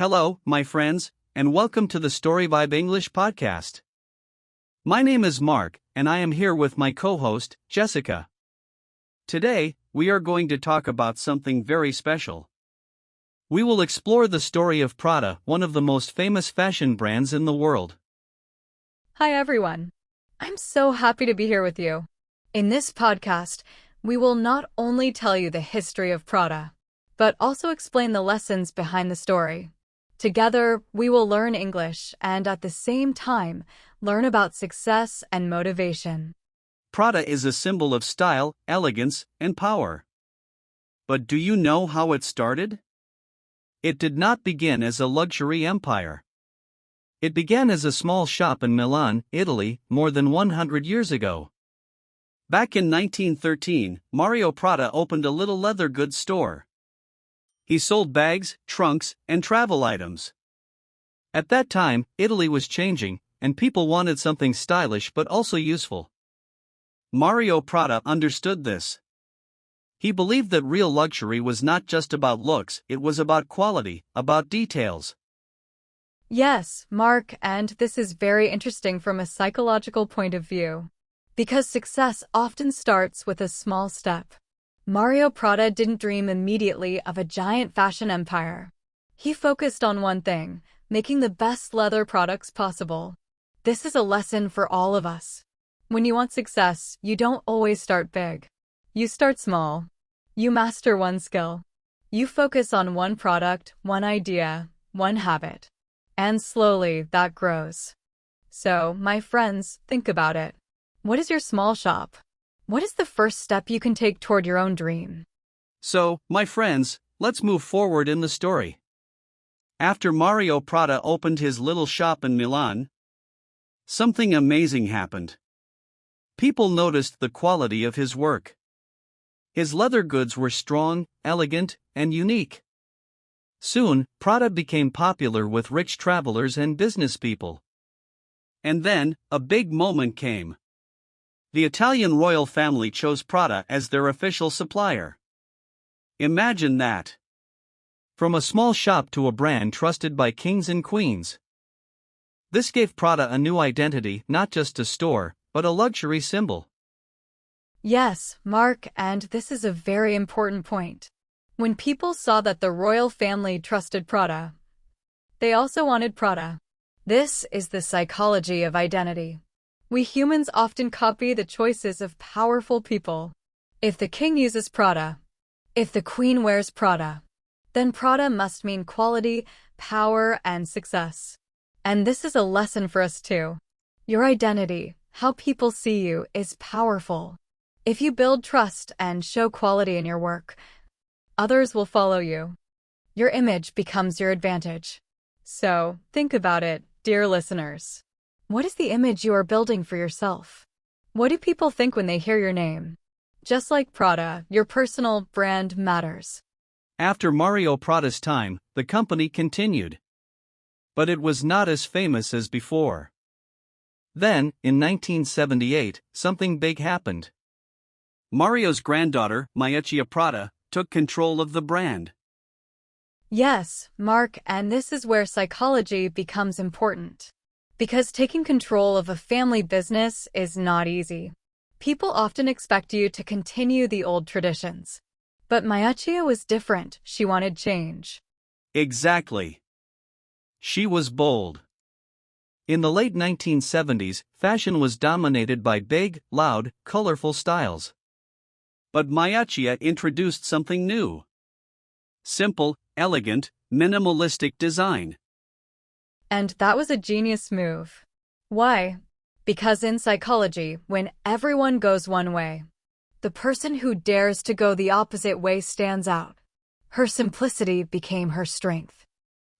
Hello, my friends, and welcome to the StoryVibe English Podcast. My name is Mark, and I am here with my co-host, Jessica. Today, we are going to talk about something very special. We will explore the story of Prada, one of the most famous fashion brands in the world. Hi everyone. I'm so happy to be here with you. In this podcast, we will not only tell you the history of Prada, but also explain the lessons behind the story. Together, we will learn English and at the same time, learn about success and motivation. Prada is a symbol of style, elegance, and power. But do you know how it started? It did not begin as a luxury empire. It began as a small shop in Milan, Italy, more than 100 years ago. Back in 1913, Mario Prada opened a little leather goods store. He sold bags, trunks, and travel items. At that time, Italy was changing, and people wanted something stylish but also useful. Mario Prada understood this. He believed that real luxury was not just about looks, it was about quality, about details. Yes, Mark, and this is very interesting from a psychological point of view. Because success often starts with a small step. Mario Prada didn't dream immediately of a giant fashion empire. He focused on one thing, making the best leather products possible. This is a lesson for all of us. When you want success, you don't always start big. You start small. You master one skill. You focus on one product, one idea, one habit. And slowly, that grows. So, my friends, think about it. What is your small shop? What is the first step you can take toward your own dream? So, my friends, let's move forward in the story. After Mario Prada opened his little shop in Milan, something amazing happened. People noticed the quality of his work. His leather goods were strong, elegant, and unique. Soon, Prada became popular with rich travelers and business people. And then, a big moment came. The Italian royal family chose Prada as their official supplier. Imagine that. From a small shop to a brand trusted by kings and queens. This gave Prada a new identity, not just a store, but a luxury symbol. Yes, Mark, and this is a very important point. When people saw that the royal family trusted Prada, they also wanted Prada. This is the psychology of identity. We humans often copy the choices of powerful people. If the king uses Prada, if the queen wears Prada, then Prada must mean quality, power, and success. And this is a lesson for us too. Your identity, how people see you, is powerful. If you build trust and show quality in your work, others will follow you. Your image becomes your advantage. So, think about it, dear listeners. What is the image you are building for yourself? What do people think when they hear your name? Just like Prada, your personal brand matters. After Mario Prada's time, the company continued. But it was not as famous as before. Then, in 1978, something big happened. Mario's granddaughter, Miuccia Prada, took control of the brand. Yes, Mark, and this is where psychology becomes important. Because taking control of a family business is not easy. People often expect you to continue the old traditions. But Miuccia was different. She wanted change. Exactly. She was bold. In the late 1970s, fashion was dominated by big, loud, colorful styles. But Miuccia introduced something new. Simple, elegant, minimalistic design. And that was a genius move. Why? Because in psychology, when everyone goes one way, the person who dares to go the opposite way stands out. Her simplicity became her strength.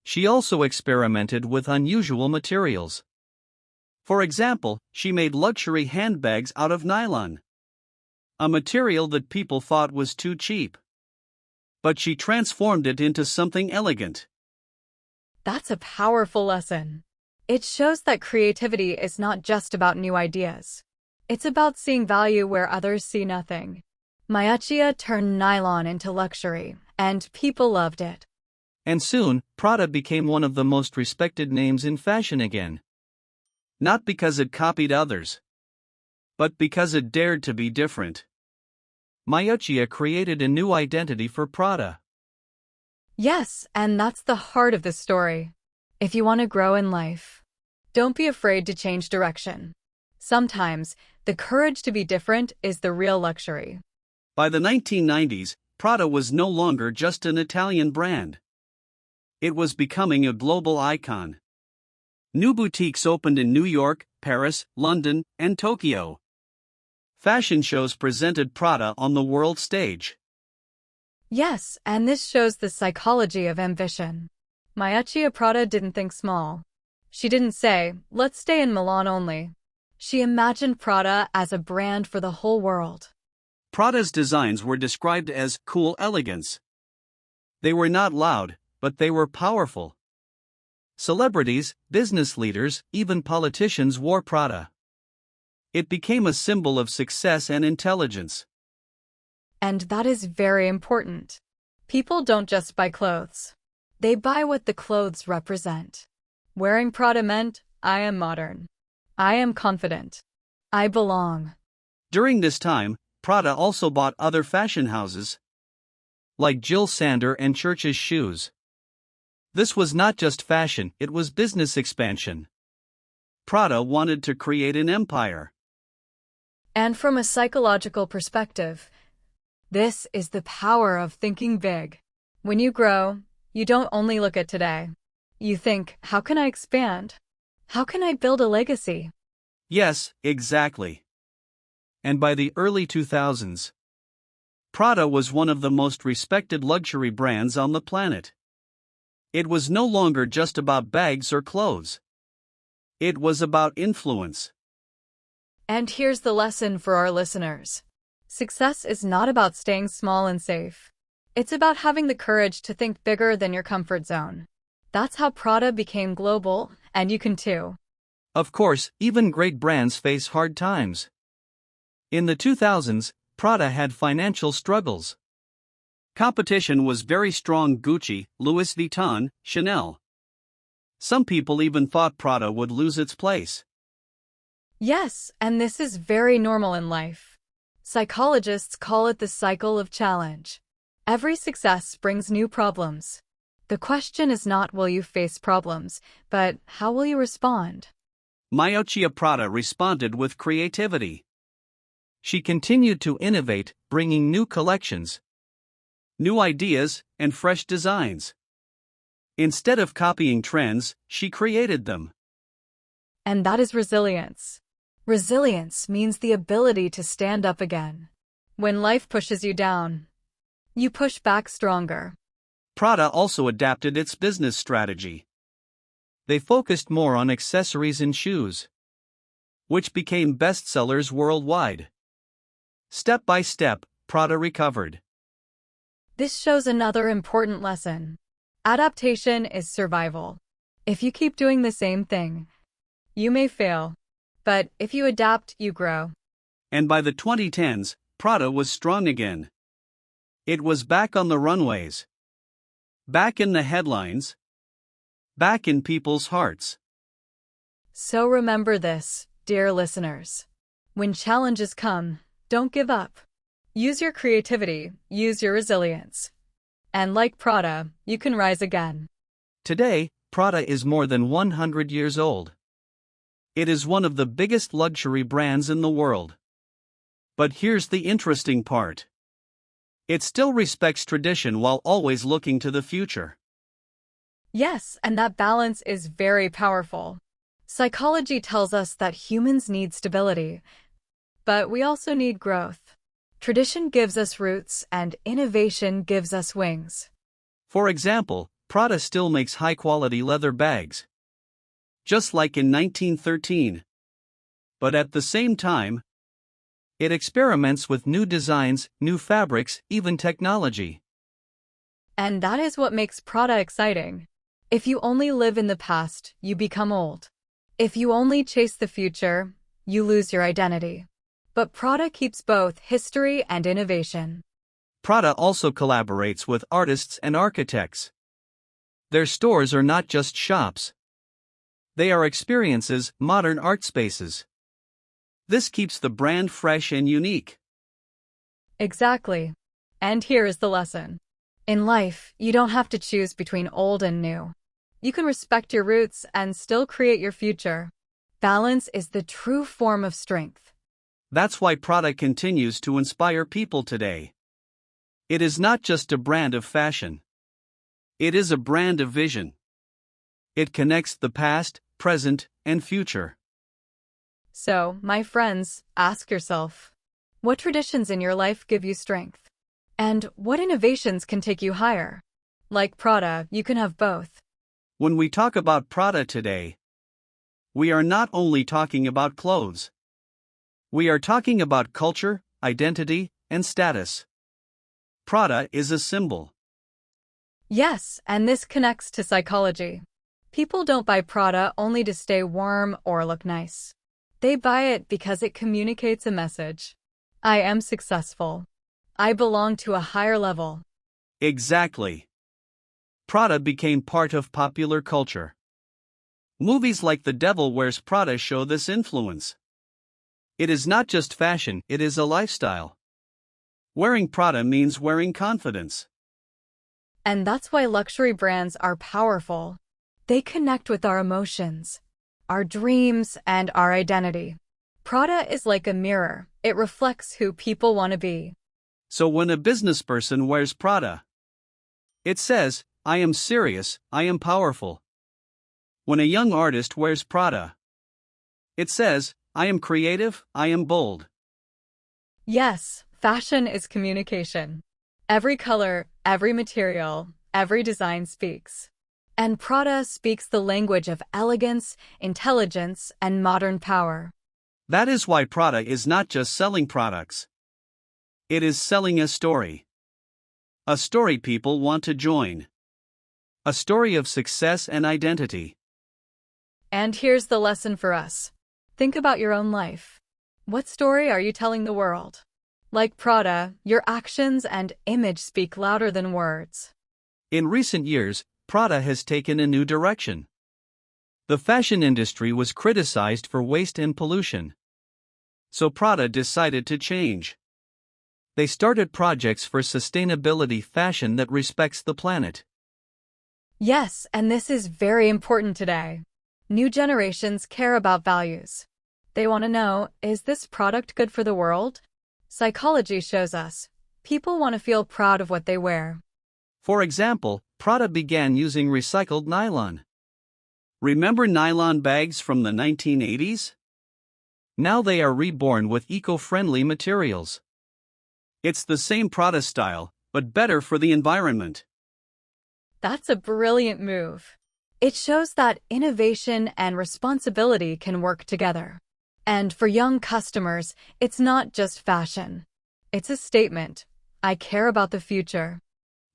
She also experimented with unusual materials. For example, she made luxury handbags out of nylon, a material that people thought was too cheap. But she transformed it into something elegant. That's a powerful lesson. It shows that creativity is not just about new ideas. It's about seeing value where others see nothing. Miuccia turned nylon into luxury, and people loved it. And soon, Prada became one of the most respected names in fashion again. Not because it copied others, but because it dared to be different. Miuccia created a new identity for Prada. Yes, and that's the heart of the story. If you want to grow in life, don't be afraid to change direction. Sometimes, the courage to be different is the real luxury. By the 1990s, Prada was no longer just an Italian brand. It was becoming a global icon. New boutiques opened in New York, Paris, London, and Tokyo. Fashion shows presented Prada on the world stage. Yes, and this shows the psychology of ambition. Miuccia Prada didn't think small. She didn't say, let's stay in Milan only. She imagined Prada as a brand for the whole world. Prada's designs were described as cool elegance. They were not loud, but they were powerful. Celebrities, business leaders, even politicians wore Prada. It became a symbol of success and intelligence. And that is very important. People don't just buy clothes. They buy what the clothes represent. Wearing Prada meant, I am modern. I am confident. I belong. During this time, Prada also bought other fashion houses, like Jill Sander and Church's Shoes. This was not just fashion, it was business expansion. Prada wanted to create an empire. And from a psychological perspective, this is the power of thinking big. When you grow, you don't only look at today. You think, how can I expand? How can I build a legacy? Yes, exactly. And by the early 2000s, Prada was one of the most respected luxury brands on the planet. It was no longer just about bags or clothes. It was about influence. And here's the lesson for our listeners. Success is not about staying small and safe. It's about having the courage to think bigger than your comfort zone. That's how Prada became global, and you can too. Of course, even great brands face hard times. In the 2000s, Prada had financial struggles. Competition was very strong: Gucci, Louis Vuitton, Chanel. Some people even thought Prada would lose its place. Yes, and this is very normal in life. Psychologists call it the cycle of challenge. Every success brings new problems. The question is not will you face problems, but how will you respond? Miuccia Prada responded with creativity. She continued to innovate, bringing new collections, new ideas, and fresh designs. Instead of copying trends, she created them. And that is resilience. Resilience means the ability to stand up again. When life pushes you down, you push back stronger. Prada also adapted its business strategy. They focused more on accessories and shoes, which became bestsellers worldwide. Step by step, Prada recovered. This shows another important lesson. Adaptation is survival. If you keep doing the same thing, you may fail. But if you adapt, you grow. And by the 2010s, Prada was strong again. It was back on the runways, back in the headlines, back in people's hearts. So remember this, dear listeners. When challenges come, don't give up. Use your creativity, use your resilience. And like Prada, you can rise again. Today, Prada is more than 100 years old. It is one of the biggest luxury brands in the world. But here's the interesting part. It still respects tradition while always looking to the future. Yes, and that balance is very powerful. Psychology tells us that humans need stability, but we also need growth. Tradition gives us roots, and innovation gives us wings. For example, Prada still makes high-quality leather bags, just like in 1913. But at the same time, it experiments with new designs, new fabrics, even technology. And that is what makes Prada exciting. If you only live in the past, you become old. If you only chase the future, you lose your identity. But Prada keeps both history and innovation. Prada also collaborates with artists and architects. Their stores are not just shops. They are experiences, modern art spaces. This keeps the brand fresh and unique. Exactly. And here is the lesson. In life, you don't have to choose between old and new. You can respect your roots and still create your future. Balance is the true form of strength. That's why Prada continues to inspire people today. It is not just a brand of fashion. It is a brand of vision. It connects the past, present, and future. So, my friends, ask yourself, what traditions in your life give you strength? And what innovations can take you higher? Like Prada, you can have both. When we talk about Prada today, we are not only talking about clothes. We are talking about culture, identity, and status. Prada is a symbol. Yes, and this connects to psychology. People don't buy Prada only to stay warm or look nice. They buy it because it communicates a message. I am successful. I belong to a higher level. Exactly. Prada became part of popular culture. Movies like The Devil Wears Prada show this influence. It is not just fashion, it is a lifestyle. Wearing Prada means wearing confidence. And that's why luxury brands are powerful. They connect with our emotions, our dreams, and our identity. Prada is like a mirror. It reflects who people want to be. So when a business person wears Prada, it says, I am serious, I am powerful. When a young artist wears Prada, it says, I am creative, I am bold. Yes, fashion is communication. Every color, every material, every design speaks. And Prada speaks the language of elegance, intelligence, and modern power. That is why Prada is not just selling products. It is selling a story. A story people want to join. A story of success and identity. And here's the lesson for us. Think about your own life. What story are you telling the world? Like Prada, your actions and image speak louder than words. In recent years, Prada has taken a new direction. The fashion industry was criticized for waste and pollution. So Prada decided to change. They started projects for sustainability fashion that respects the planet. Yes, and this is very important today. New generations care about values. They want to know, is this product good for the world? Psychology shows us, people want to feel proud of what they wear. For example, Prada began using recycled nylon. Remember nylon bags from the 1980s? Now they are reborn with eco-friendly materials. It's the same Prada style, but better for the environment. That's a brilliant move. It shows that innovation and responsibility can work together. And for young customers, it's not just fashion. It's a statement. I care about the future.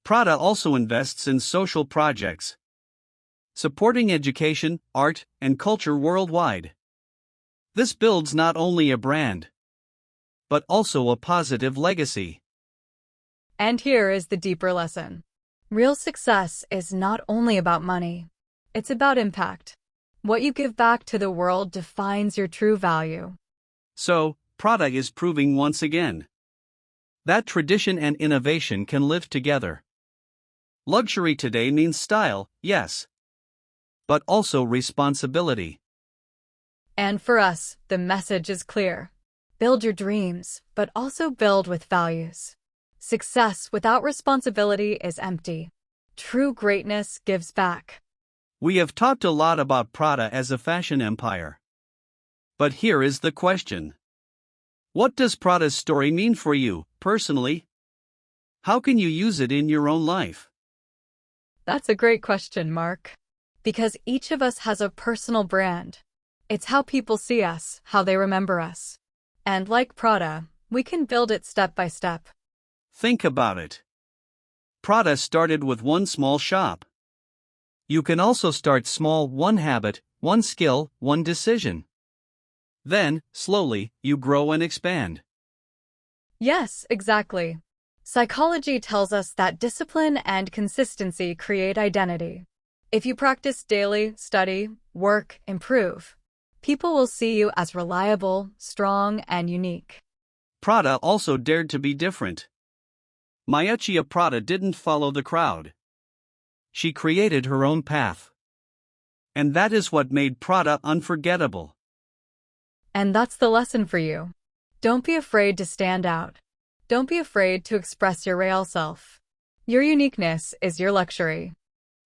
Prada also invests in social projects, supporting education, art, and culture worldwide. This builds not only a brand, but also a positive legacy. And here is the deeper lesson. Real success is not only about money. It's about impact. What you give back to the world defines your true value. So, Prada is proving once again that tradition and innovation can live together. Luxury today means style, yes, but also responsibility. And for us, the message is clear. Build your dreams, but also build with values. Success without responsibility is empty. True greatness gives back. We have talked a lot about Prada as a fashion empire. But here is the question. What does Prada's story mean for you, personally? How can you use it in your own life? That's a great question, Mark. Because each of us has a personal brand. It's how people see us, how they remember us. And like Prada, we can build it step by step. Think about it. Prada started with one small shop. You can also start small, one habit, one skill, one decision. Then, slowly, you grow and expand. Yes, exactly. Psychology tells us that discipline and consistency create identity. If you practice daily, study, work, improve, people will see you as reliable, strong, and unique. Prada also dared to be different. Miuccia Prada didn't follow the crowd. She created her own path. And that is what made Prada unforgettable. And that's the lesson for you. Don't be afraid to stand out. Don't be afraid to express your real self. Your uniqueness is your luxury.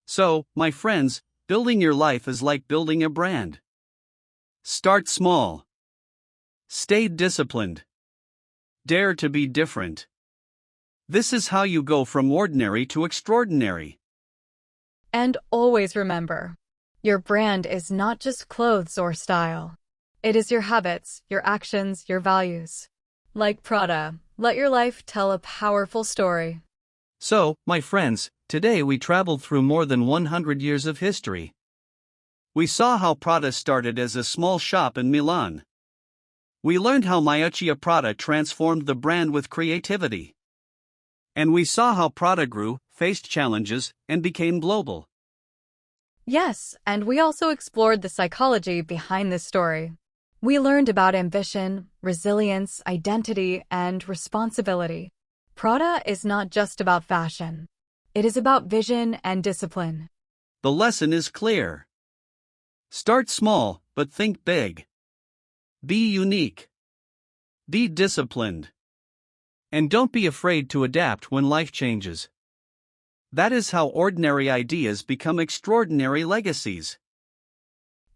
So, my friends, building your life is like building a brand. Start small. Stay disciplined. Dare to be different. This is how you go from ordinary to extraordinary. And always remember, your brand is not just clothes or style. It is your habits, your actions, your values. Like Prada, let your life tell a powerful story. So, my friends, today we traveled through more than 100 years of history. We saw how Prada started as a small shop in Milan. We learned how Miuccia Prada transformed the brand with creativity. And we saw how Prada grew, faced challenges, and became global. Yes, and we also explored the psychology behind this story. We learned about ambition, resilience, identity, and responsibility. Prada is not just about fashion. It is about vision and discipline. The lesson is clear. Start small, but think big. Be unique. Be disciplined. And don't be afraid to adapt when life changes. That is how ordinary ideas become extraordinary legacies.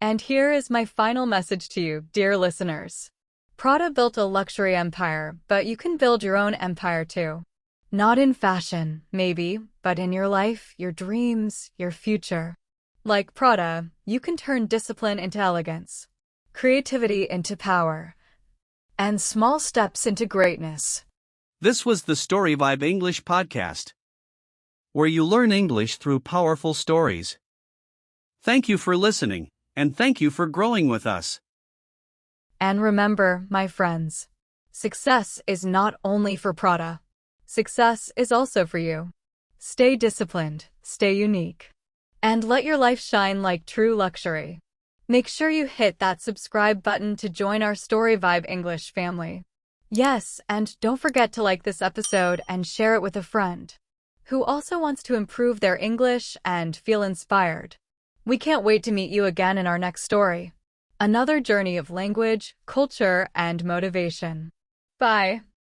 And here is my final message to you, dear listeners. Prada built a luxury empire, but you can build your own empire too. Not in fashion, maybe, but in your life, your dreams, your future. Like Prada, you can turn discipline into elegance, creativity into power, and small steps into greatness. This was the StoryVibe English Podcast, where you learn English through powerful stories. Thank you for listening, and thank you for growing with us. And remember, my friends, success is not only for Prada. Success is also for you. Stay disciplined, stay unique, and let your life shine like true luxury. Make sure you hit that subscribe button to join our StoryVibe English family. Yes, and don't forget to like this episode and share it with a friend who also wants to improve their English and feel inspired. We can't wait to meet you again in our next story. Another journey of language, culture, and motivation. Bye.